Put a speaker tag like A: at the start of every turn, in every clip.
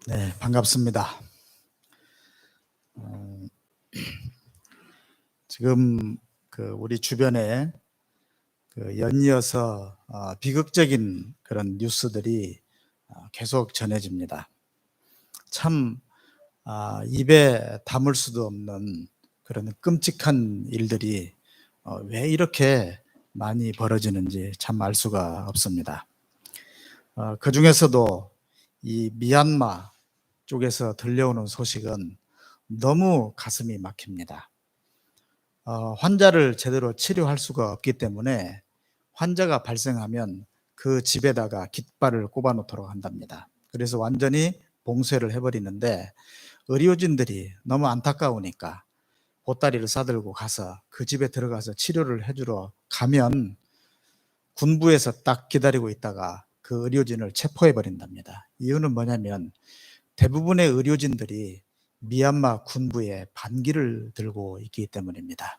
A: 네, 반갑습니다. 어, 지금 우리 주변에 연이어서 비극적인 그런 뉴스들이 계속 전해집니다. 참 입에 담을 수도 없는 그런 끔찍한 일들이 왜 이렇게 많이 벌어지는지 참 알 수가 없습니다. 그중에서도 이 미얀마 쪽에서 들려오는 소식은 너무 가슴이 막힙니다. 환자를 제대로 치료할 수가 없기 때문에 환자가 발생하면 그 집에다가 깃발을 꼽아 놓도록 한답니다. 그래서 완전히 봉쇄를 해버리는데, 의료진들이 너무 안타까우니까 보따리를 싸들고 가서 그 집에 들어가서 치료를 해주러 가면 군부에서 딱 기다리고 있다가 그 의료진을 체포해 버린답니다. 이유는 뭐냐면 대부분의 의료진들이 미얀마 군부의 반기를 들고 있기 때문입니다.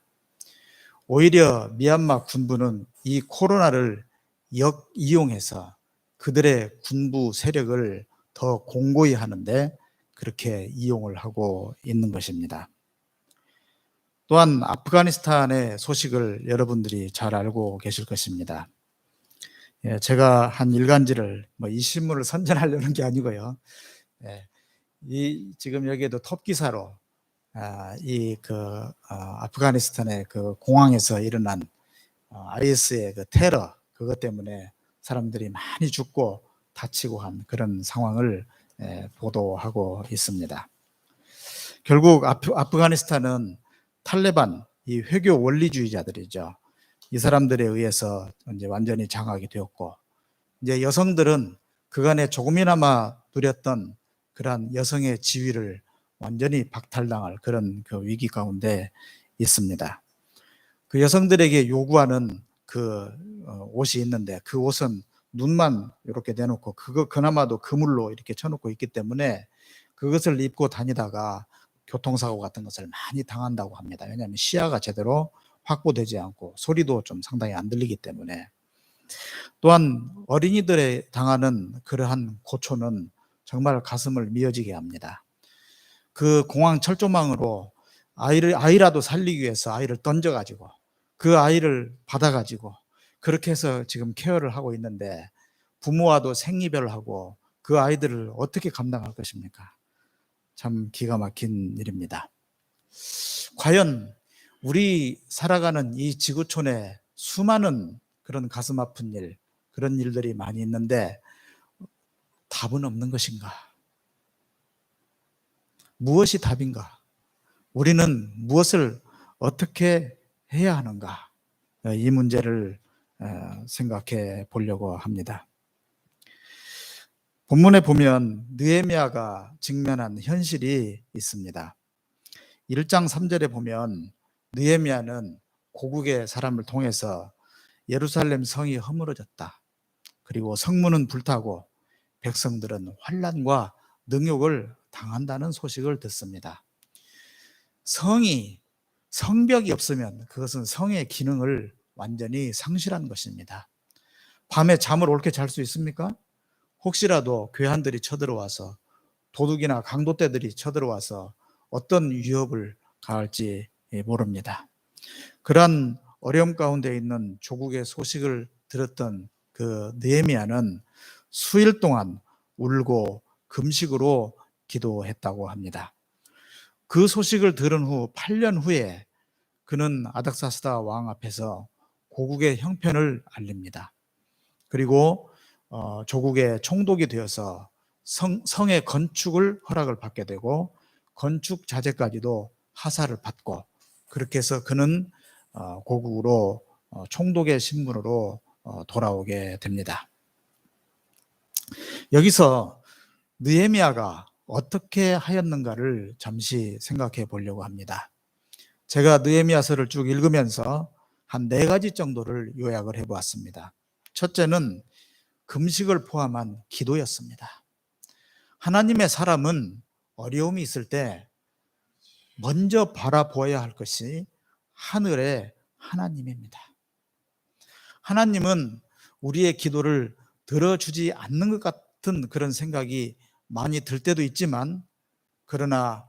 A: 오히려 미얀마 군부는 이 코로나를 역이용해서 그들의 군부 세력을 더 공고히 하는데 그렇게 이용을 하고 있는 것입니다. 또한 아프가니스탄의 소식을 여러분들이 잘 알고 계실 것입니다. 제가 한 일간지를 이 신문을 선전하려는 게 아니고요. 지금 여기에도 톱 기사로 아프가니스탄의 그 공항에서 일어난 IS의 그 테러, 그것 때문에 사람들이 많이 죽고 다치고 한 그런 상황을 보도하고 있습니다. 결국 아프가니스탄은 탈레반, 이 회교 원리주의자들이죠. 이 사람들에 의해서 이제 완전히 장악이 되었고, 이제 여성들은 그간에 조금이나마 누렸던 그러한 여성의 지위를 완전히 박탈당할 그런 그 위기 가운데 있습니다. 그 여성들에게 요구하는 옷이 있는데, 그 옷은 눈만 이렇게 내놓고 그거 그나마도 그물로 이렇게 쳐놓고 있기 때문에 그것을 입고 다니다가 교통사고 같은 것을 많이 당한다고 합니다. 왜냐하면 시야가 제대로 확보되지 않고 소리도 좀 상당히 안 들리기 때문에. 또한 어린이들에 당하는 그러한 고초는 정말 가슴을 미어지게 합니다. 그 공항 철조망으로 아이라도 살리기 위해서 아이를 던져가지고 그 아이를 받아가지고 그렇게 해서 지금 케어를 하고 있는데, 부모와도 생이별을 하고 그 아이들을 어떻게 감당할 것입니까? 참 기가 막힌 일입니다. 과연 우리 살아가는 이 지구촌에 수많은 그런 가슴 아픈 일, 그런 일들이 많이 있는데 답은 없는 것인가? 무엇이 답인가? 우리는 무엇을 어떻게 해야 하는가? 이 문제를 생각해 보려고 합니다. 본문에 보면 느헤미야가 직면한 현실이 있습니다. 1장 3절에 보면 느헤미야는 고국의 사람을 통해서 예루살렘 성이 허물어졌다, 그리고 성문은 불타고 백성들은 환난과 능욕을 당한다는 소식을 듣습니다. 성벽이 없으면 그것은 성의 기능을 완전히 상실한 것입니다. 밤에 잠을 옳게 잘 수 있습니까? 혹시라도 괴한들이 쳐들어와서, 도둑이나 강도떼들이 쳐들어와서 어떤 위협을 가할지 모릅니다. 그러한 어려움 가운데 있는 조국의 소식을 들었던 그 느헤미야는 수일 동안 울고 금식으로 기도했다고 합니다. 그 소식을 들은 후 8년 후에 그는 아닥사스다 왕 앞에서 고국의 형편을 알립니다. 그리고 조국의 총독이 되어서 성의 건축을 허락을 받게 되고 건축 자재까지도 하사를 받고, 그렇게 해서 그는 고국으로 총독의 신분으로 돌아오게 됩니다. 여기서 느헤미야가 어떻게 하였는가를 잠시 생각해 보려고 합니다. 제가 느헤미야서를 쭉 읽으면서 한 4가지 정도를 요약을 해보았습니다. 첫째는 금식을 포함한 기도였습니다. 하나님의 사람은 어려움이 있을 때 먼저 바라보아야 할 것이 하늘의 하나님입니다. 하나님은 우리의 기도를 들어주지 않는 것 같은 그런 생각이 많이 들 때도 있지만, 그러나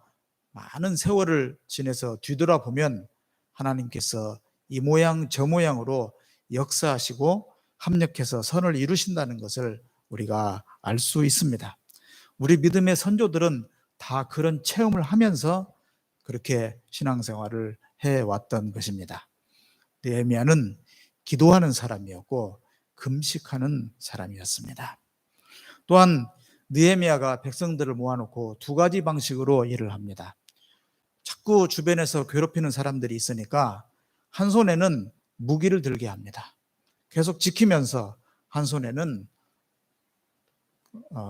A: 많은 세월을 지내서 뒤돌아보면 하나님께서 이 모양 저 모양으로 역사하시고 합력해서 선을 이루신다는 것을 우리가 알 수 있습니다. 우리 믿음의 선조들은 다 그런 체험을 하면서 그렇게 신앙생활을 해왔던 것입니다. 느헤미야는 기도하는 사람이었고 금식하는 사람이었습니다. 또한 느헤미야가 백성들을 모아놓고 두 가지 방식으로 일을 합니다. 자꾸 주변에서 괴롭히는 사람들이 있으니까 한 손에는 무기를 들게 합니다. 계속 지키면서 한 손에는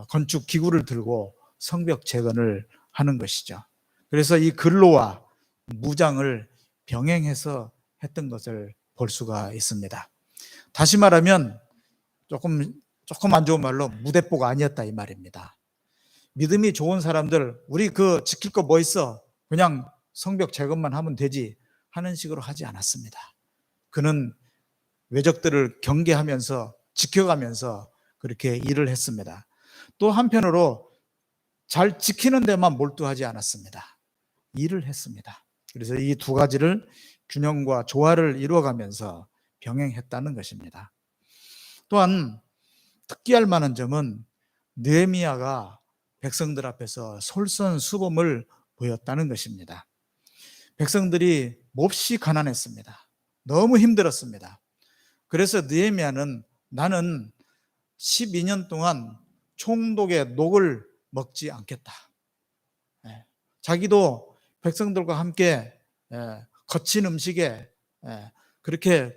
A: 건축 기구를 들고 성벽 재건을 하는 것이죠. 그래서 이 근로와 무장을 병행해서 했던 것을 볼 수가 있습니다. 다시 말하면 조금 안 좋은 말로 무대뽀가 아니었다 이 말입니다. 믿음이 좋은 사람들, 우리 지킬 거 뭐 있어? 그냥 성벽 재건만 하면 되지 하는 식으로 하지 않았습니다. 그는 외적들을 경계하면서 지켜가면서 그렇게 일을 했습니다. 또 한편으로 잘 지키는 데만 몰두하지 않았습니다. 일을 했습니다. 그래서 이 두 가지를 균형과 조화를 이루어가면서 병행했다는 것입니다. 또한 특기할 만한 점은 느헤미야가 백성들 앞에서 솔선수범을 보였다는 것입니다. 백성들이 몹시 가난했습니다. 너무 힘들었습니다. 그래서 느헤미야는 나는 12년 동안 총독의 녹을 먹지 않겠다. 자기도 백성들과 함께 거친 음식에 그렇게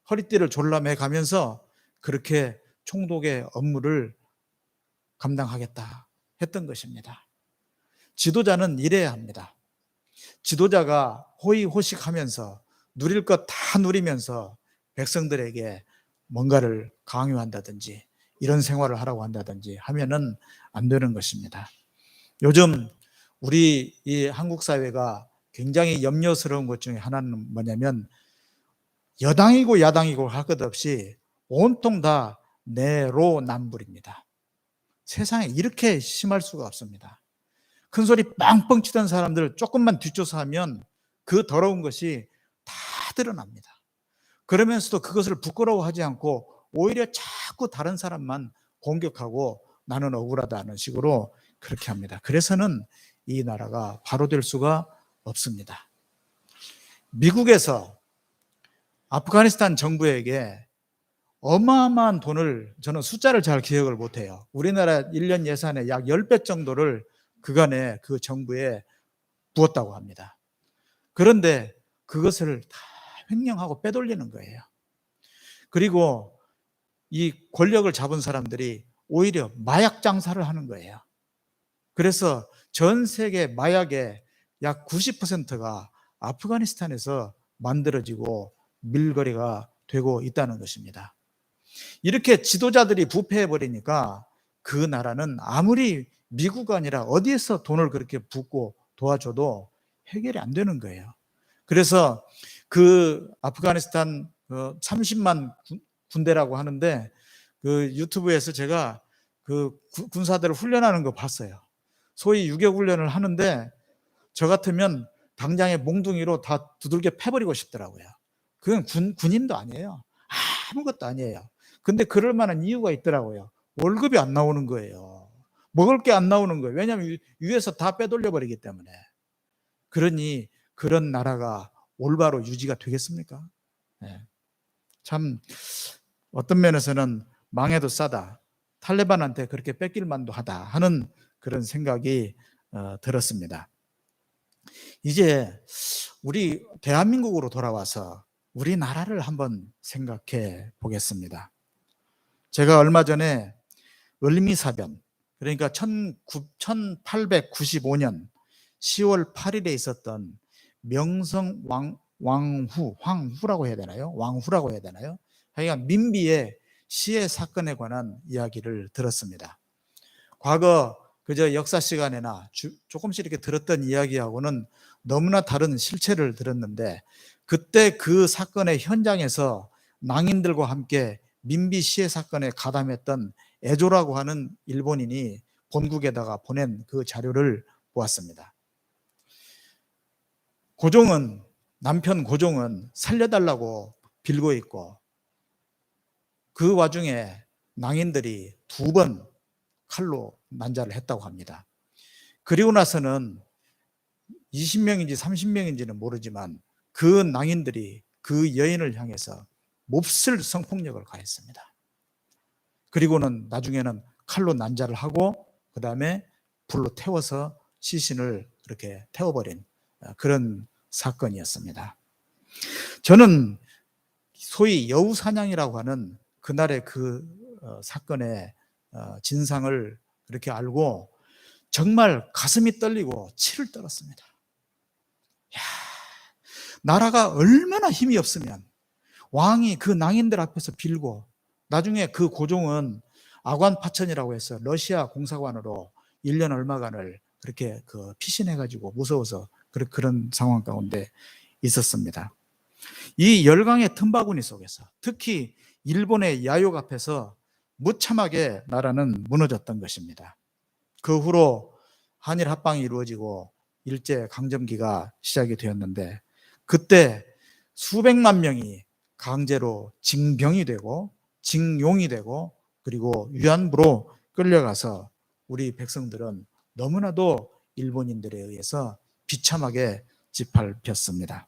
A: 허리띠를 졸라매 가면서 그렇게 총독의 업무를 감당하겠다 했던 것입니다. 지도자는 이래야 합니다. 지도자가 호의호식하면서 누릴 것 다 누리면서 백성들에게 뭔가를 강요한다든지 이런 생활을 하라고 한다든지 하면은 안 되는 것입니다. 요즘 우리 이 한국 사회가 굉장히 염려스러운 것 중에 하나는 뭐냐면 여당이고 야당이고 할 것 없이 온통 다 내로남불입니다. 세상에 이렇게 심할 수가 없습니다. 큰 소리 빵빵 치던 사람들 조금만 뒷조사하면 그 더러운 것이 다 드러납니다. 그러면서도 그것을 부끄러워하지 않고 오히려 자꾸 다른 사람만 공격하고 나는 억울하다는 식으로 그렇게 합니다. 그래서는 이 나라가 바로 될 수가 없습니다. 미국에서 아프가니스탄 정부에게 어마어마한 돈을, 저는 숫자를 잘 기억을 못해요. 우리나라 1년 예산의 약 10배 정도를 그간에 그 정부에 부었다고 합니다. 그런데 그것을 다 횡령하고 빼돌리는 거예요. 그리고 이 권력을 잡은 사람들이 오히려 마약 장사를 하는 거예요. 그래서 전 세계 마약의 약 90%가 아프가니스탄에서 만들어지고 밀거래가 되고 있다는 것입니다. 이렇게 지도자들이 부패해버리니까 그 나라는 아무리 미국 아니라 어디에서 돈을 그렇게 붓고 도와줘도 해결이 안 되는 거예요. 그래서 그 아프가니스탄 30만 군대라고 하는데 그 유튜브에서 제가 그 군사들을 훈련하는 거 봤어요. 소위 유격 훈련을 하는데 저 같으면 당장에 몽둥이로 다 두들겨 패버리고 싶더라고요. 그건 군인도 아니에요. 아무것도 아니에요. 근데 그럴 만한 이유가 있더라고요. 월급이 안 나오는 거예요. 먹을 게 안 나오는 거예요. 왜냐하면 위에서 다 빼돌려 버리기 때문에. 그러니 그런 나라가 올바로 유지가 되겠습니까? 네. 참 어떤 면에서는 망해도 싸다. 탈레반한테 그렇게 뺏길 만도 하다 하는 그런 생각이 들었습니다. 이제 우리 대한민국으로 돌아와서 우리나라를 한번 생각해 보겠습니다. 제가 얼마 전에 을미사변, 그러니까 1895년 10월 8일에 있었던 명성 황후라고 해야 되나요? 왕후라고 해야 되나요? 하여간 민비의 시해 사건에 관한 이야기를 들었습니다. 과거 그저 역사 시간에나 조금씩 이렇게 들었던 이야기하고는 너무나 다른 실체를 들었는데, 그때 그 사건의 현장에서 낭인들과 함께 민비 시해 사건에 가담했던 에조라고 하는 일본인이 본국에다가 보낸 그 자료를 보았습니다. 고종은, 남편 고종은 살려달라고 빌고 있고, 그 와중에 낭인들이 2번 칼로 난자를 했다고 합니다. 그리고 나서는 20명인지 30명인지는 모르지만 그 낭인들이 그 여인을 향해서 몹쓸 성폭력을 가했습니다. 그리고는 나중에는 칼로 난자를 하고 그 다음에 불로 태워서 시신을 그렇게 태워버린 그런 사건이었습니다. 저는 소위 여우사냥이라고 하는 그날의 그 사건의 진상을 그렇게 알고 정말 가슴이 떨리고 치를 떨었습니다. 야, 나라가 얼마나 힘이 없으면 왕이 그 낭인들 앞에서 빌고, 나중에 그 고종은 아관파천이라고 해서 러시아 공사관으로 1년 얼마간을 그렇게 피신해가지고 무서워서 그런 상황 가운데 있었습니다. 이 열강의 틈바구니 속에서 특히 일본의 야욕 앞에서 무참하게 나라는 무너졌던 것입니다. 그 후로 한일 합방이 이루어지고 일제 강점기가 시작이 되었는데, 그때 수백만 명이 강제로 징병이 되고 징용이 되고 그리고 위안부로 끌려가서 우리 백성들은 너무나도 일본인들에 의해서 비참하게 짓밟혔습니다.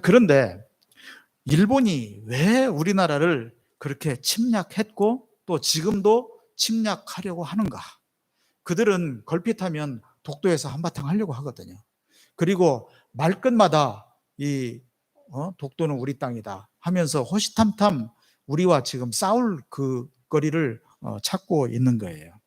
A: 그런데 일본이 왜 우리나라를 그렇게 침략했고 또 지금도 침략하려고 하는가? 그들은 걸핏하면 독도에서 한바탕 하려고 하거든요. 그리고 말끝마다 이 독도는 우리 땅이다 하면서 호시탐탐 우리와 지금 싸울 그 거리를 찾고 있는 거예요.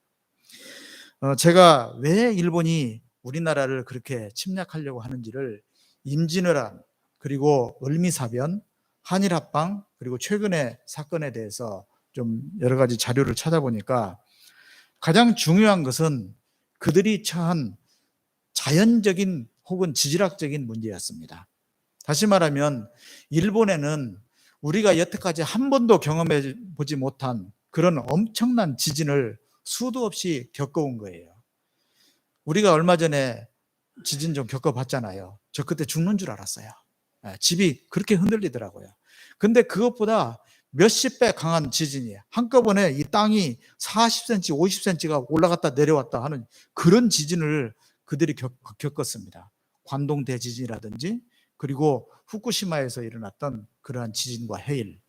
A: 제가 왜 일본이 우리나라를 그렇게 침략하려고 하는지를 임진왜란, 그리고 을미사변, 한일합방, 그리고 최근의 사건에 대해서 좀 여러 가지 자료를 찾아보니까 가장 중요한 것은 그들이 처한 자연적인 혹은 지질학적인 문제였습니다. 다시 말하면 일본에는 우리가 여태까지 한 번도 경험해 보지 못한 그런 엄청난 지진을 수도 없이 겪어온 거예요. 우리가 얼마 전에 지진 좀 겪어봤잖아요. 저 그때 죽는 줄 알았어요. 집이 그렇게 흔들리더라고요. 근데 그것보다 몇십 배 강한 지진이 한꺼번에 이 땅이 40cm, 50cm가 올라갔다 내려왔다 하는 그런 지진을 그들이 겪었습니다. 관동 대지진이라든지 그리고 후쿠시마에서 일어났던 그러한 지진과 해일,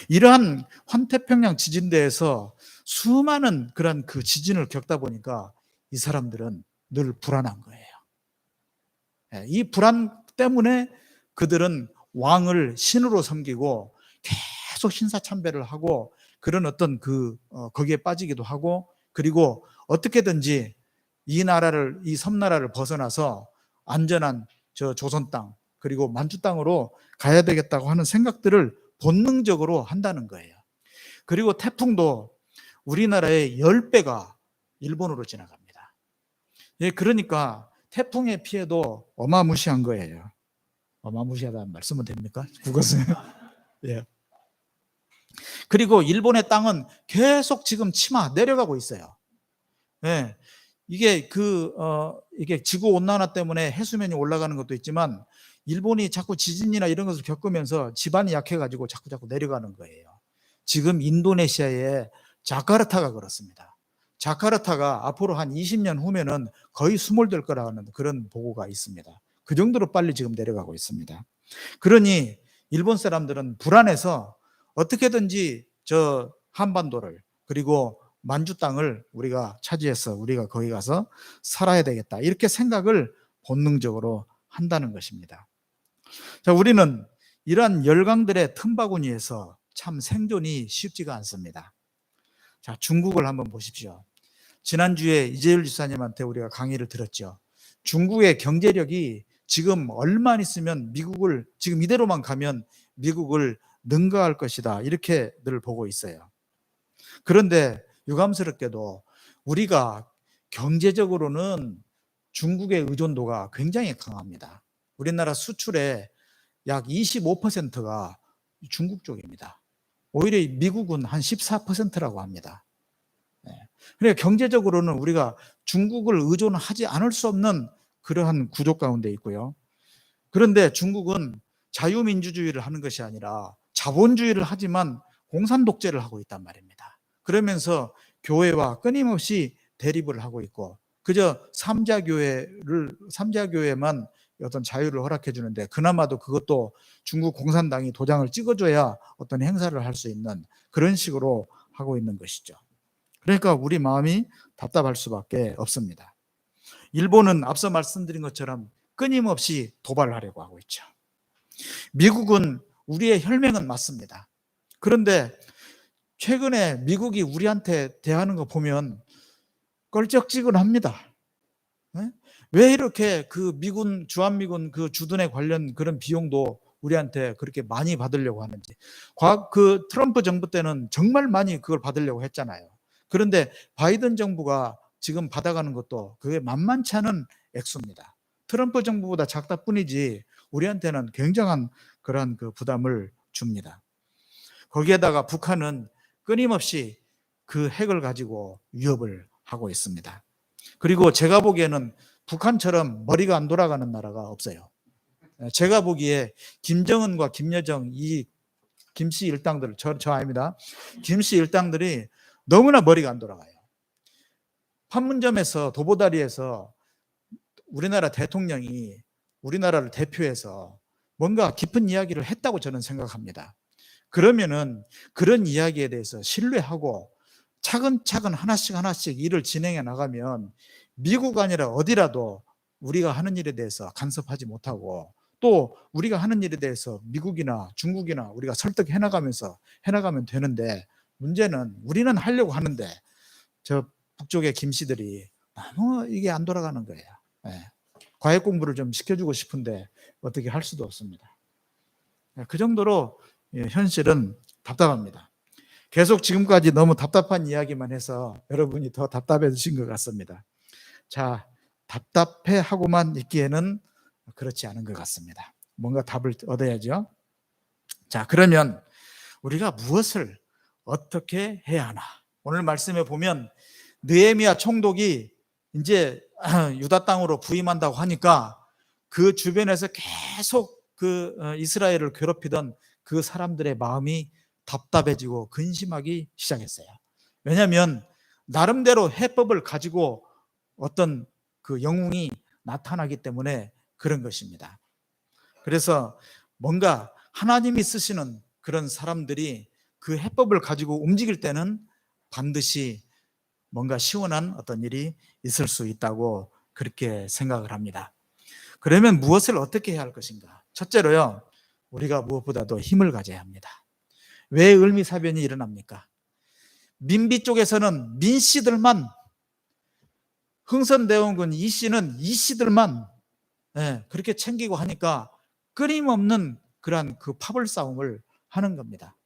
A: 이러한 환태평양 지진대에서 수많은 그런 그 지진을 겪다 보니까 이 사람들은 늘 불안한 거예요. 이 불안 때문에 그들은 왕을 신으로 섬기고 계속 신사참배를 하고 그런 어떤 거기에 빠지기도 하고, 그리고 어떻게든지 이 나라를, 이 섬나라를 벗어나서 안전한 저 조선 땅 그리고 만주 땅으로 가야 되겠다고 하는 생각들을 본능적으로 한다는 거예요. 그리고 태풍도 우리나라의 10배가 일본으로 지나갑니다. 예, 그러니까 태풍의 피해도 어마무시한 거예요. 어마무시하다는 말 쓰면 됩니까? 국어는. 예. 그리고 일본의 땅은 계속 지금 내려가고 있어요. 예. 이게 이게 지구 온난화 때문에 해수면이 올라가는 것도 있지만 일본이 자꾸 지진이나 이런 것을 겪으면서 지반이 약해가지고 자꾸 내려가는 거예요. 지금 인도네시아의 자카르타가 그렇습니다. 자카르타가 앞으로 한 20년 후면은 거의 수몰될 거라는 그런 보고가 있습니다. 그 정도로 빨리 지금 내려가고 있습니다. 그러니 일본 사람들은 불안해서 어떻게든지 저 한반도를 그리고 만주 땅을 우리가 차지해서 우리가 거기 가서 살아야 되겠다, 이렇게 생각을 본능적으로 한다는 것입니다. 자, 우리는 이러한 열강들의 틈바구니에서 참 생존이 쉽지가 않습니다. 자, 중국을 한번 보십시오. 지난주에 이재율 지사님한테 우리가 강의를 들었죠. 중국의 경제력이 지금 얼마 있으면 미국을, 지금 이대로만 가면 미국을 능가할 것이다, 이렇게 늘 보고 있어요. 그런데 유감스럽게도 우리가 경제적으로는 중국의 의존도가 굉장히 강합니다. 우리나라 수출의 약 25%가 중국 쪽입니다. 오히려 미국은 한 14%라고 합니다. 그러니까 경제적으로는 우리가 중국을 의존하지 않을 수 없는 그러한 구조 가운데 있고요. 그런데 중국은 자유민주주의를 하는 것이 아니라 자본주의를 하지만 공산 독재를 하고 있단 말입니다. 그러면서 교회와 끊임없이 대립을 하고 있고, 그저 삼자교회만 어떤 자유를 허락해 주는데, 그나마도 그것도 중국 공산당이 도장을 찍어줘야 어떤 행사를 할 수 있는 그런 식으로 하고 있는 것이죠. 그러니까 우리 마음이 답답할 수밖에 없습니다. 일본은 앞서 말씀드린 것처럼 끊임없이 도발을 하려고 하고 있죠. 미국은 우리의 혈맹은 맞습니다. 그런데 최근에 미국이 우리한테 대하는 거 보면 껄쩍지근합니다. 왜 이렇게 그 미군, 주한미군 그 주둔에 관련 그런 비용도 우리한테 그렇게 많이 받으려고 하는지. 그 트럼프 정부 때는 정말 많이 그걸 받으려고 했잖아요. 그런데 바이든 정부가 지금 받아가는 것도 그게 만만치 않은 액수입니다. 트럼프 정부보다 작다 뿐이지 우리한테는 굉장한 그런 그 부담을 줍니다. 거기에다가 북한은 끊임없이 그 핵을 가지고 위협을 하고 있습니다. 그리고 제가 보기에는 북한처럼 머리가 안 돌아가는 나라가 없어요. 제가 보기에 김정은과 김여정, 이 김씨 일당들, 저 아닙니다. 김씨 일당들이 너무나 머리가 안 돌아가요. 판문점에서, 도보다리에서 우리나라 대통령이 우리나라를 대표해서 뭔가 깊은 이야기를 했다고 저는 생각합니다. 그러면은 그런 이야기에 대해서 신뢰하고 차근차근 하나씩 일을 진행해 나가면 미국 아니라 어디라도 우리가 하는 일에 대해서 간섭하지 못하고, 또 우리가 하는 일에 대해서 미국이나 중국이나 우리가 설득해 나가면서 해나가면 되는데, 문제는 우리는 하려고 하는데 저 북쪽의 김씨들이 너무 이게 안 돌아가는 거예요. 과외 공부를 좀 시켜주고 싶은데 어떻게 할 수도 없습니다. 그 정도로 현실은 답답합니다. 계속 지금까지 너무 답답한 이야기만 해서 여러분이 더 답답해지신 것 같습니다. 자, 답답해하고만 있기에는 그렇지 않은 것 같습니다. 뭔가 답을 얻어야죠. 자, 그러면 우리가 무엇을 어떻게 해야 하나? 오늘 말씀에 보면 느헤미야 총독이 이제 유다 땅으로 부임한다고 하니까 그 주변에서 계속 그 이스라엘을 괴롭히던 그 사람들의 마음이 답답해지고 근심하기 시작했어요. 왜냐하면 나름대로 해법을 가지고 어떤 그 영웅이 나타나기 때문에 그런 것입니다. 그래서 뭔가 하나님이 쓰시는 그런 사람들이 그 해법을 가지고 움직일 때는 반드시 뭔가 시원한 어떤 일이 있을 수 있다고 그렇게 생각을 합니다. 그러면 무엇을 어떻게 해야 할 것인가? 첫째로요, 우리가 무엇보다도 힘을 가져야 합니다. 왜 을미사변이 일어납니까? 민비 쪽에서는 민씨들만, 흥선대원군 이씨는 이씨들만 그렇게 챙기고 하니까 끊임없는 그러한 그 파벌 싸움을 하는 겁니다.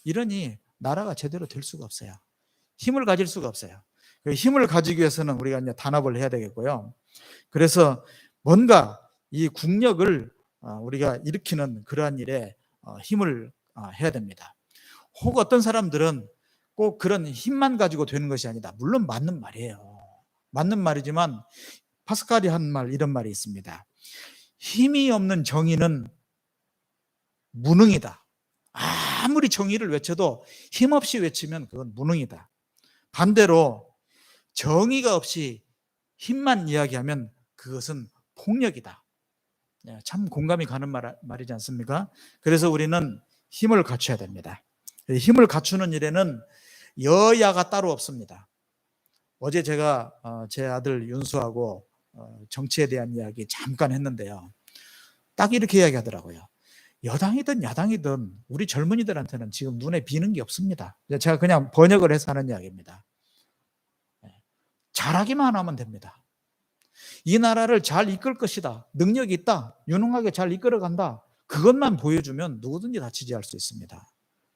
A: 이러니 나라가 제대로 될 수가 없어요. 힘을 가질 수가 없어요. 힘을 가지기 위해서는 우리가 이제 단합을 해야 되겠고요. 그래서 뭔가 이 국력을 우리가 일으키는 그러한 일에 힘을 해야 됩니다. 혹 어떤 사람들은 꼭 그런 힘만 가지고 되는 것이 아니다. 물론 맞는 말이에요. 맞는 말이지만 파스칼이 한 말, 이런 말이 있습니다. 힘이 없는 정의는 무능이다. 아무리 정의를 외쳐도 힘없이 외치면 그건 무능이다. 반대로 정의가 없이 힘만 이야기하면 그것은 폭력이다. 참 공감이 가는 말이지 않습니까? 그래서 우리는 힘을 갖춰야 됩니다. 힘을 갖추는 일에는 여야가 따로 없습니다. 어제 제가 제 아들 윤수하고 정치에 대한 이야기 잠깐 했는데요. 딱 이렇게 이야기하더라고요. 여당이든 야당이든 우리 젊은이들한테는 지금 눈에 비는 게 없습니다. 제가 그냥 번역을 해서 하는 이야기입니다. 잘하기만 하면 됩니다. 이 나라를 잘 이끌 것이다. 능력이 있다. 유능하게 잘 이끌어간다. 그것만 보여주면 누구든지 다 지지할 수 있습니다.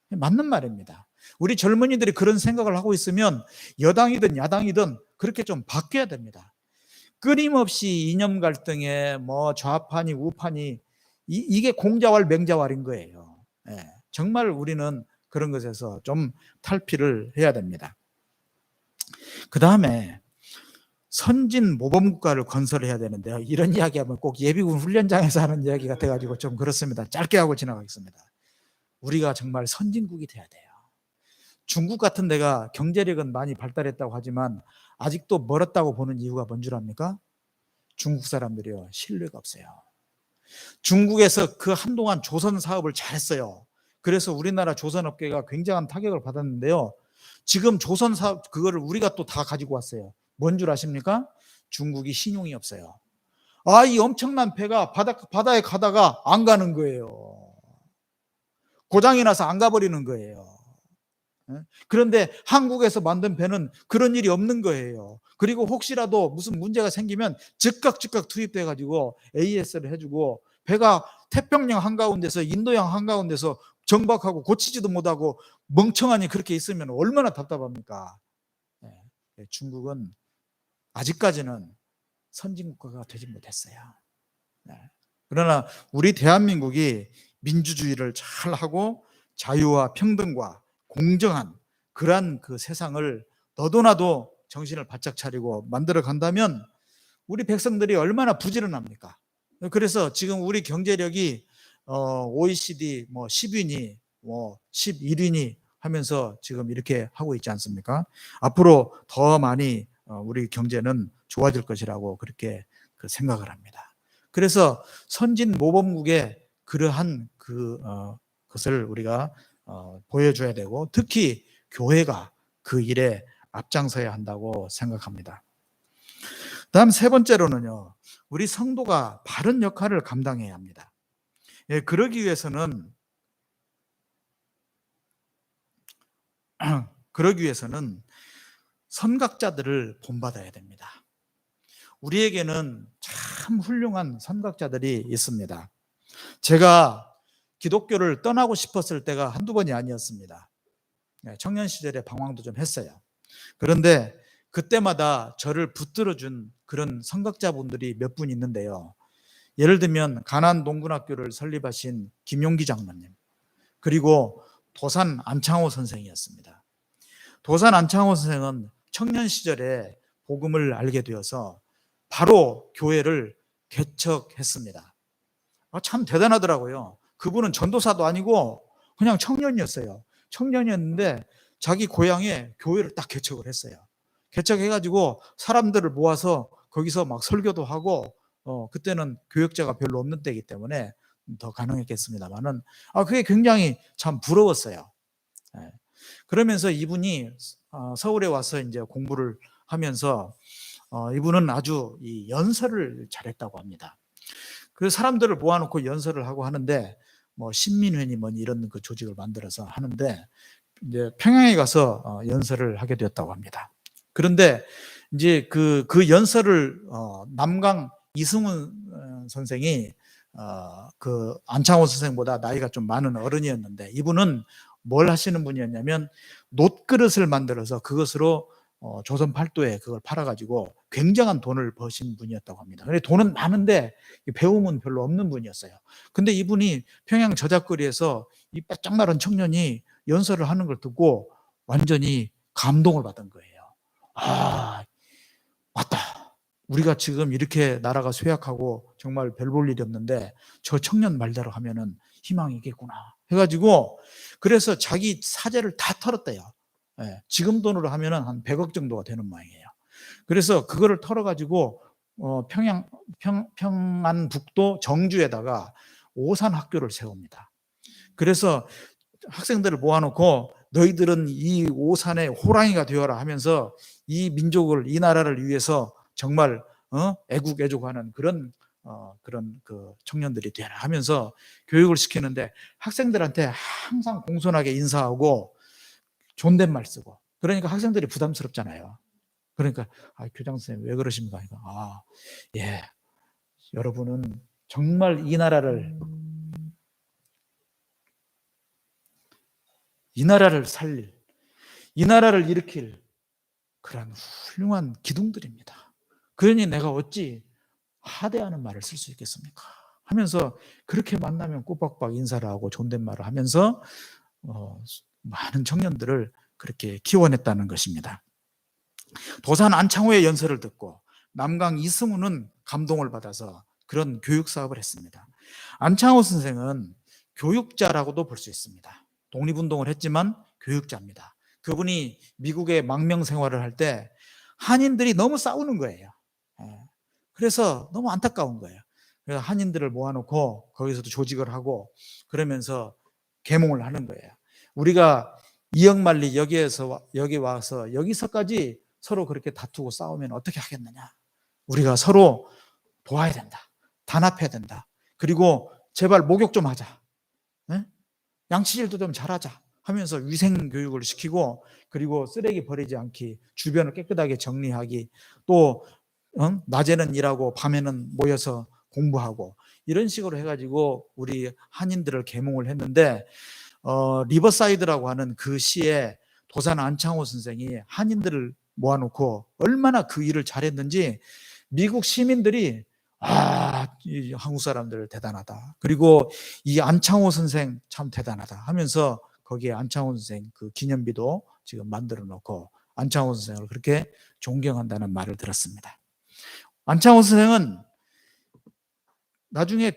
A: 맞는 말입니다. 우리 젊은이들이 그런 생각을 하고 있으면 여당이든 야당이든 그렇게 좀 바뀌어야 됩니다. 끊임없이 이념 갈등에 뭐 좌파니 우파니 이게 공자왈 맹자왈인 거예요. 정말 우리는 그런 것에서 좀 탈피를 해야 됩니다. 그 다음에 선진 모범국가를 건설해야 되는데요. 이런 이야기하면 꼭 예비군 훈련장에서 하는 이야기 같아가지고 좀 그렇습니다. 짧게 하고 지나가겠습니다. 우리가 정말 선진국이 돼야 돼요. 중국 같은 데가 경제력은 많이 발달했다고 하지만 아직도 멀었다고 보는 이유가 뭔 줄 압니까? 중국 사람들이요, 신뢰가 없어요. 중국에서 그 한동안 조선 사업을 잘했어요. 그래서 우리나라 조선업계가 굉장한 타격을 받았는데요. 지금 조선 사업 그거를 우리가 또 다 가지고 왔어요. 뭔 줄 아십니까? 중국이 신용이 없어요. 이 엄청난 배가 바다에 가다가 안 가는 거예요. 고장이 나서 안 가버리는 거예요. 그런데 한국에서 만든 배는 그런 일이 없는 거예요. 그리고 혹시라도 무슨 문제가 생기면 즉각 투입돼 가지고 AS를 해주고, 배가 태평양 한가운데서 인도양 한가운데서 정박하고 고치지도 못하고 멍청하니 그렇게 있으면 얼마나 답답합니까? 중국은 아직까지는 선진국가가 되지 못했어요. 그러나 우리 대한민국이 민주주의를 잘 하고 자유와 평등과 공정한 그러한 그 세상을 너도 나도 정신을 바짝 차리고 만들어 간다면 우리 백성들이 얼마나 부지런합니까? 그래서 지금 우리 경제력이 OECD 10위니 11위니 하면서 지금 이렇게 하고 있지 않습니까? 앞으로 더 많이 우리 경제는 좋아질 것이라고 그렇게 생각을 합니다. 그래서 선진 모범국의 그러한 것을 우리가 보여줘야 되고, 특히 교회가 그 일에 앞장서야 한다고 생각합니다. 다음 세 번째로는요, 우리 성도가 바른 역할을 감당해야 합니다. 그러기 위해서는 선각자들을 본받아야 됩니다. 우리에게는 참 훌륭한 선각자들이 있습니다. 제가 기독교를 떠나고 싶었을 때가 한두 번이 아니었습니다. 청년 시절에 방황도 좀 했어요. 그런데 그때마다 저를 붙들어준 그런 선각자분들이 몇 분 있는데요. 예를 들면 가난 농군학교를 설립하신 김용기 장로님, 그리고 도산 안창호 선생이었습니다. 도산 안창호 선생은 청년 시절에 복음을 알게 되어서 바로 교회를 개척했습니다. 참 대단하더라고요. 그분은 전도사도 아니고 그냥 청년이었어요. 청년이었는데 자기 고향에 교회를 딱 개척을 했어요. 개척해가지고 사람들을 모아서 거기서 막 설교도 하고, 그때는 교역자가 별로 없는 때이기 때문에 더 가능했겠습니다만은, 그게 굉장히 참 부러웠어요. 그러면서 이분이 서울에 와서 이제 공부를 하면서 이분은 아주 이 연설을 잘했다고 합니다. 그래서 사람들을 모아놓고 연설을 하고 하는데, 신민회니 뭐니 이런 그 조직을 만들어서 하는데, 이제 평양에 가서 연설을 하게 되었다고 합니다. 그런데 이제 그 연설을 남강 이승훈 선생이 그 안창호 선생보다 나이가 좀 많은 어른이었는데, 이분은 뭘 하시는 분이었냐면 놋그릇을 만들어서 그것으로 조선 팔도에 그걸 팔아가지고 굉장한 돈을 버신 분이었다고 합니다. 근데 돈은 많은데 배움은 별로 없는 분이었어요. 근데 이분이 평양 저작거리에서 이 바짝 마른 청년이 연설을 하는 걸 듣고 완전히 감동을 받은 거예요. 맞다. 우리가 지금 이렇게 나라가 쇠약하고 정말 별 볼 일이 없는데 저 청년 말대로 하면은 희망이 있겠구나 해가지고, 그래서 자기 사재를 다 털었대요. 지금 돈으로 하면은 한 100억 정도가 되는 모양이에요. 그래서 그거를 털어가지고 평안북도 정주에다가 오산 학교를 세웁니다. 그래서 학생들을 모아놓고 너희들은 이 오산의 호랑이가 되어라 하면서 이 민족을, 이 나라를 위해서 정말 애국애족하는 그런 그 청년들이 되라 하면서 교육을 시키는데, 학생들한테 항상 공손하게 인사하고 존댓말 쓰고, 그러니까 학생들이 부담스럽잖아요. 그러니까 교장 선생님 왜 그러십니까? 예, 여러분은 정말 이 나라를 살릴, 이 나라를 일으킬 그런 훌륭한 기둥들입니다. 그러니 내가 어찌 하대하는 말을 쓸 수 있겠습니까? 하면서 그렇게 만나면 꼬박박 인사를 하고 존댓말을 하면서 많은 청년들을 그렇게 키워냈다는 것입니다. 도산 안창호의 연설을 듣고 남강 이승우는 감동을 받아서 그런 교육 사업을 했습니다. 안창호 선생은 교육자라고도 볼 수 있습니다. 독립운동을 했지만 교육자입니다. 그분이 미국에 망명 생활을 할 때 한인들이 너무 싸우는 거예요. 그래서 너무 안타까운 거예요. 그래서 한인들을 모아놓고 거기서도 조직을 하고 그러면서 계몽을 하는 거예요. 우리가 이역만리 여기 와서 여기서까지 서로 그렇게 다투고 싸우면 어떻게 하겠느냐. 우리가 서로 도와야 된다. 단합해야 된다. 그리고 제발 목욕 좀 하자. 양치질도 좀 잘하자 하면서 위생 교육을 시키고, 그리고 쓰레기 버리지 않기, 주변을 깨끗하게 정리하기, 또 낮에는 일하고 밤에는 모여서 공부하고, 이런 식으로 해가지고 우리 한인들을 계몽을 했는데, 리버사이드라고 하는 그 시에 도산 안창호 선생이 한인들을 모아놓고 얼마나 그 일을 잘했는지 미국 시민들이 이 한국 사람들 대단하다. 그리고 이 안창호 선생 참 대단하다 하면서 거기에 안창호 선생 그 기념비도 지금 만들어 놓고 안창호 선생을 그렇게 존경한다는 말을 들었습니다. 안창호 선생은 나중에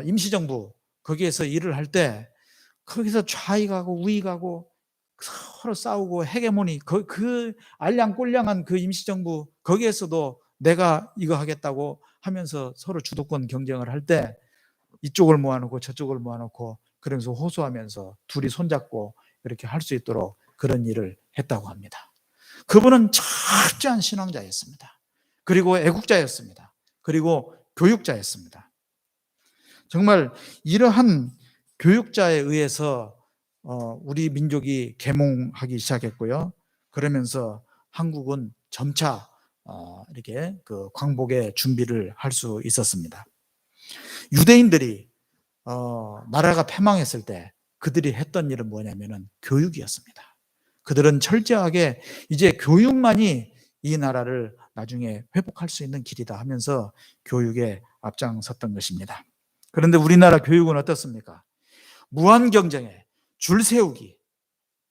A: 임시정부 거기에서 일을 할 때 거기서 좌익하고 우익하고 서로 싸우고 헤게모니 그 알량꼴량한 그 임시정부 거기에서도 내가 이거 하겠다고 하면서 서로 주도권 경쟁을 할 때 이쪽을 모아놓고 저쪽을 모아놓고 그러면서 호소하면서 둘이 손잡고 이렇게 할 수 있도록 그런 일을 했다고 합니다. 그분은 철저한 신앙자였습니다. 그리고 애국자였습니다. 그리고 교육자였습니다. 정말 이러한 교육자에 의해서 우리 민족이 계몽하기 시작했고요. 그러면서 한국은 점차 이렇게 그 광복의 준비를 할 수 있었습니다. 유대인들이 나라가 패망했을 때 그들이 했던 일은 뭐냐면은 교육이었습니다. 그들은 철저하게 이제 교육만이 이 나라를 나중에 회복할 수 있는 길이다 하면서 교육에 앞장섰던 것입니다. 그런데 우리나라 교육은 어떻습니까? 무한 경쟁에 줄 세우기,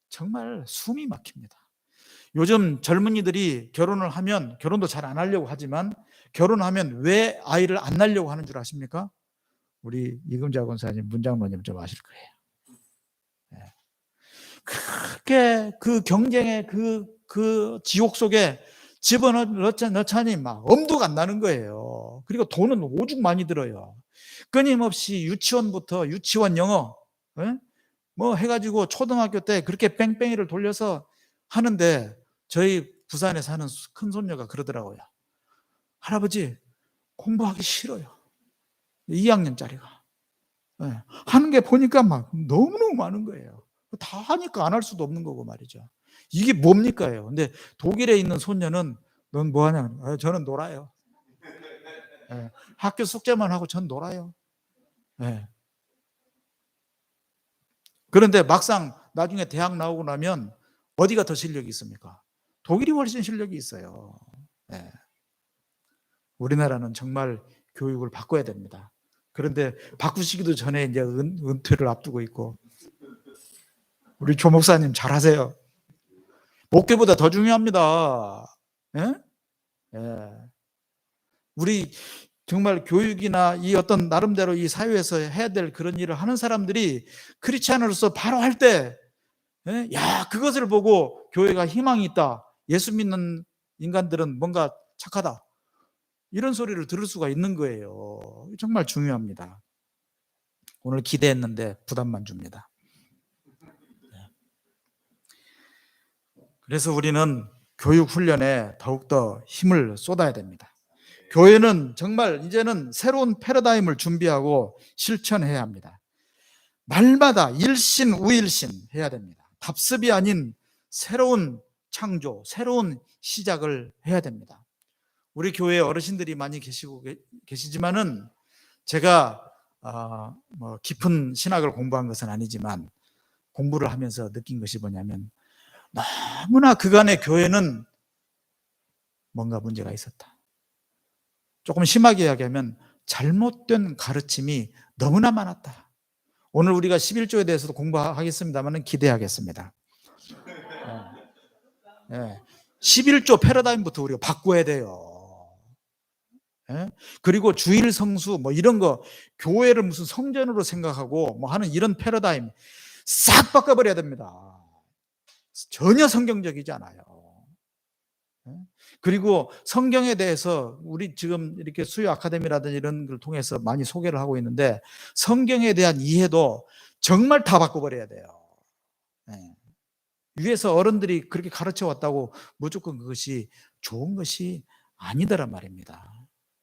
A: 정말 숨이 막힙니다. 요즘 젊은이들이 결혼을 하면, 결혼도 잘 안 하려고 하지만 결혼하면 왜 아이를 안 낳으려고 하는 줄 아십니까? 우리 이금자 권사님, 문장로님 좀 아실 거예요. 그렇게 그 경쟁의 그 지옥 속에 집어넣자니 막 엄두가 안 나는 거예요. 그리고 돈은 오죽 많이 들어요. 끊임없이 유치원부터 유치원 영어 뭐 해가지고 초등학교 때 그렇게 뺑뺑이를 돌려서 하는데, 저희 부산에 사는 큰 손녀가 그러더라고요. 할아버지 공부하기 싫어요. 2학년짜리가 하는 게 보니까 막 너무너무 많은 거예요. 다 하니까 안 할 수도 없는 거고 말이죠. 이게 뭡니까요? 근데 독일에 있는 손녀는 넌 뭐 하냐? 저는 놀아요. 학교 숙제만 하고 전 놀아요. 그런데 막상 나중에 대학 나오고 나면 어디가 더 실력이 있습니까? 독일이 훨씬 실력이 있어요. 우리나라는 정말 교육을 바꿔야 됩니다. 그런데 바꾸시기도 전에 이제 은퇴를 앞두고 있고, 우리 조 목사님 잘하세요. 목회보다 더 중요합니다. 우리 정말 교육이나 이 어떤 나름대로 이 사회에서 해야 될 그런 일을 하는 사람들이 크리스찬으로서 바로 할 때, 그것을 보고 교회가 희망이 있다, 예수 믿는 인간들은 뭔가 착하다, 이런 소리를 들을 수가 있는 거예요. 정말 중요합니다. 오늘 기대했는데 부담만 줍니다. 그래서 우리는 교육 훈련에 더욱더 힘을 쏟아야 됩니다. 교회는 정말 이제는 새로운 패러다임을 준비하고 실천해야 합니다. 날마다 일신 우일신 해야 됩니다. 답습이 아닌 새로운 창조, 새로운 시작을 해야 됩니다. 우리 교회에 어르신들이 많이 계시지만은 제가 뭐 깊은 신학을 공부한 것은 아니지만 공부를 하면서 느낀 것이 뭐냐면, 너무나 그간의 교회는 뭔가 문제가 있었다. 조금 심하게 이야기하면 잘못된 가르침이 너무나 많았다. 오늘 우리가 11조에 대해서도 공부하겠습니다만 기대하겠습니다. 11조 패러다임부터 우리가 바꿔야 돼요. 예? 그리고 주일 성수 뭐 이런 거 교회를 무슨 성전으로 생각하고 뭐 하는 이런 패러다임 싹 바꿔버려야 됩니다. 전혀 성경적이지 않아요. 예? 그리고 성경에 대해서 우리 지금 이렇게 수요 아카데미라든지 이런 걸 통해서 많이 소개를 하고 있는데 성경에 대한 이해도 정말 다 바꿔버려야 돼요. 예. 위에서 어른들이 그렇게 가르쳐 왔다고 무조건 그것이 좋은 것이 아니더란 말입니다.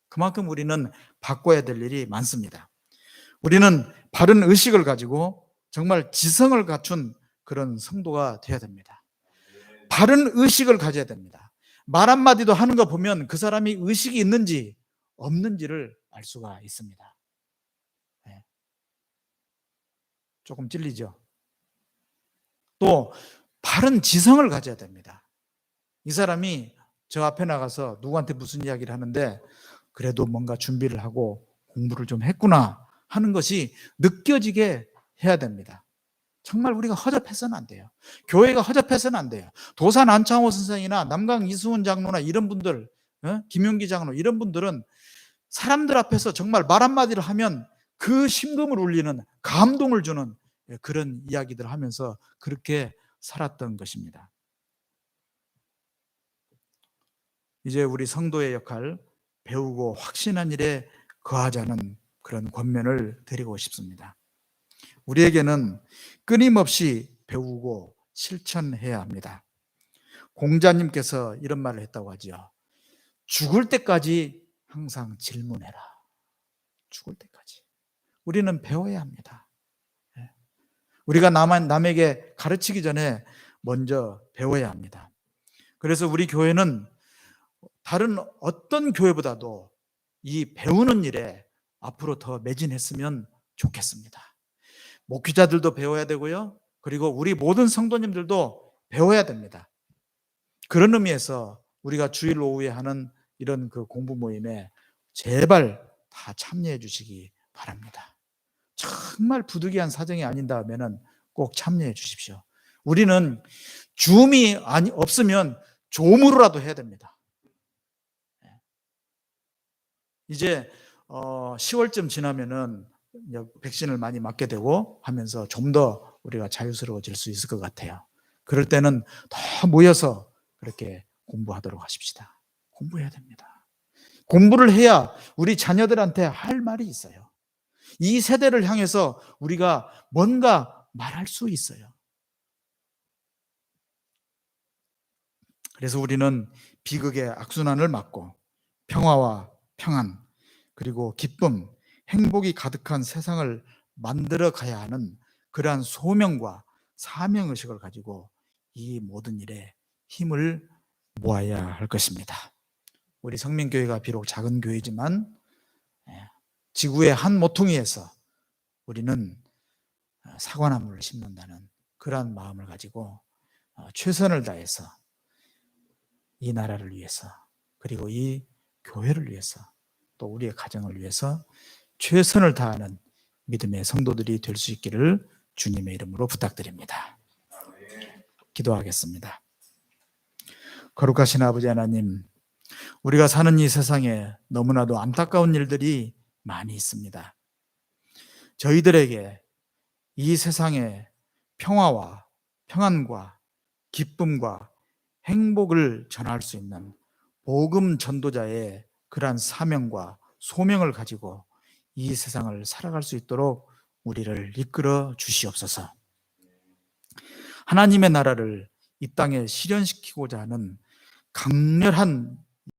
A: 그만큼 우리는 바꿔야 될 일이 많습니다. 우리는 바른 의식을 가지고 정말 지성을 갖춘 그런 성도가 되어야 됩니다. 바른 의식을 가져야 됩니다. 말 한마디도 하는 거 보면 그 사람이 의식이 있는지 없는지를 알 수가 있습니다. 네. 조금 찔리죠. 또 바른 지성을 가져야 됩니다. 이 사람이 저 앞에 나가서 누구한테 무슨 이야기를 하는데 그래도 뭔가 준비를 하고 공부를 좀 했구나 하는 것이 느껴지게 해야 됩니다. 정말 우리가 허접해서는 안 돼요. 교회가 허접해서는 안 돼요. 도산 안창호 선생이나 남강 이수훈 장로나 이런 분들, 김용기 장로 이런 분들은 사람들 앞에서 정말 말 한마디를 하면 그 심금을 울리는 감동을 주는 그런 이야기들을 하면서 그렇게 살았던 것입니다. 이제 우리 성도의 역할 배우고 확신한 일에 거하자는 그런 권면을 드리고 싶습니다. 우리에게는 끊임없이 배우고 실천해야 합니다. 공자님께서 이런 말을 했다고 하죠. 죽을 때까지 항상 질문해라. 죽을 때까지. 우리는 배워야 합니다. 우리가 남에게 가르치기 전에 먼저 배워야 합니다. 그래서 우리 교회는 다른 어떤 교회보다도 이 배우는 일에 앞으로 더 매진했으면 좋겠습니다. 목회자들도 배워야 되고요. 그리고 우리 모든 성도님들도 배워야 됩니다. 그런 의미에서 우리가 주일 오후에 하는 이런 그 공부 모임에 제발 다 참여해 주시기 바랍니다. 정말 부득이한 사정이 아닌다면은 꼭 참여해 주십시오. 우리는 줌이 없으면 조무로라도 해야 됩니다. 이제 10월쯤 지나면은 백신을 많이 맞게 되고 하면서 좀 더 우리가 자유스러워질 수 있을 것 같아요. 그럴 때는 더 모여서 그렇게 공부하도록 하십시다. 공부해야 됩니다. 공부를 해야 우리 자녀들한테 할 말이 있어요. 이 세대를 향해서 우리가 뭔가 말할 수 있어요. 그래서 우리는 비극의 악순환을 막고 평화와 평안 그리고 기쁨, 행복이 가득한 세상을 만들어 가야 하는 그러한 소명과 사명의식을 가지고 이 모든 일에 힘을 모아야 할 것입니다. 우리 성민교회가 비록 작은 교회지만 지구의 한 모퉁이에서 우리는 사과나무를 심는다는 그러한 마음을 가지고 최선을 다해서 이 나라를 위해서 그리고 이 교회를 위해서 또 우리의 가정을 위해서 최선을 다하는 믿음의 성도들이 될 수 있기를 주님의 이름으로 부탁드립니다. 기도하겠습니다. 거룩하신 아버지 하나님, 우리가 사는 이 세상에 너무나도 안타까운 일들이 많이 있습니다. 저희들에게 이 세상의 평화와 평안과 기쁨과 행복을 전할 수 있는 복음 전도자의 그러한 사명과 소명을 가지고 이 세상을 살아갈 수 있도록 우리를 이끌어 주시옵소서. 하나님의 나라를 이 땅에 실현시키고자 하는 강렬한